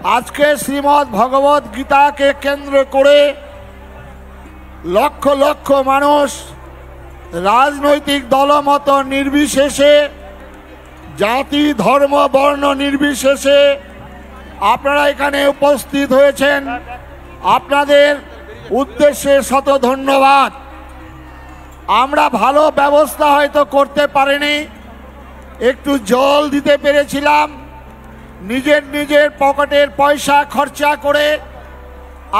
আজকে শ্রীমদ্ ভগবত গীতাকে কেন্দ্র করে লক্ষ লক্ষ মানুষ রাজনৈতিক দলমত নির্বিশেষে, জাতি ধর্ম বর্ণ নির্বিশেষে আপনারা এখানে উপস্থিত হয়েছেন। আপনাদের উদ্দেশ্যে শত ধন্যবাদ। আমরা ভালো ব্যবস্থা হয়তো করতে পারিনি, একটু জল দিতে পেরেছিলাম, নিজের নিজের পকেটের পয়সা খরচা করে।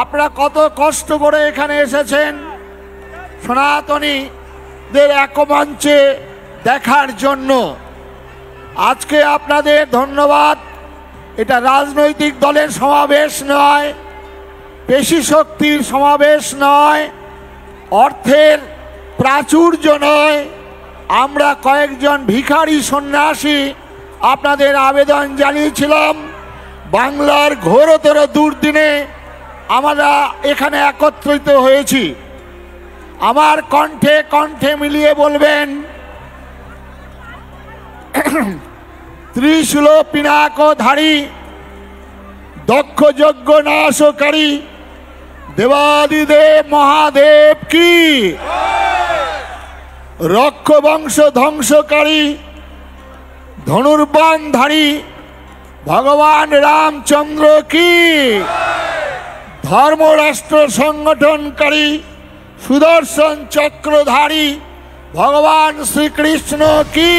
আপনারা কত কষ্ট করে এখানে এসেছেন সনাতনীদের একমঞ্চে দেখার জন্য। আজকে আপনাদের ধন্যবাদ। এটা রাজনৈতিক দলের সমাবেশ নয়, পেশি শক্তির সমাবেশ নয়, অর্থের প্রাচুর্য নয়। আমরা কয়েকজন ভিখারি সন্ন্যাসী আপনাদের আবেদন জানিয়েছিলাম। বাংলার ঘোরতর দুর্দিনে আমরা এখানে একত্রিত হয়েছি। আমার কণ্ঠে কণ্ঠে মিলিয়ে বলবেন, ত্রিশূল পিনাকধারী দক্ষ যজ্ঞ নাশকারী দেবাদিদেব মহাদেব কি, রক্ষ বংশ ধ্বংসকারী ধনুর্বাণধারী ভগবান রামচন্দ্র কি, ধর্মরাষ্ট্র সংগঠনকারী সুদর্শন চক্রধারী ভগবান শ্রীকৃষ্ণ কি।